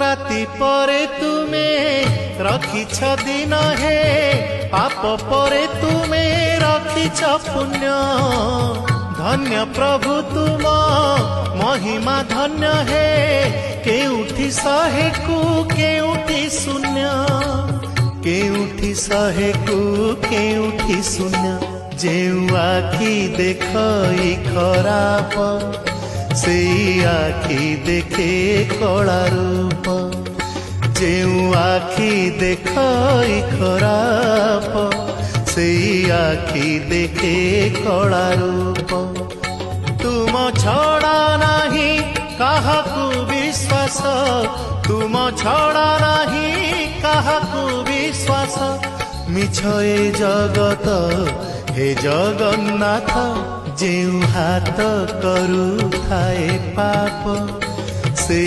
राति परे तुमे रखिछ दिन हे पाप परे तुमे रखिछ पुण्य धन्य प्रभु तुम महिमा धन्य हे केउठी शहे को केउठी शून्य केउठी शहे को केउठी शून्य जेउ आखि देखई खराप से आखि देखे कला रूप जेउ आखि देखई खराप से आखि देखे कला रूप तुम छड़ा नहीं काहाकू विश्वास तुम छड़ा नहीं काहाकू विश्वास मिछ ए जगत हे जगन्नाथ जेउ हाथ करू थाए पाप से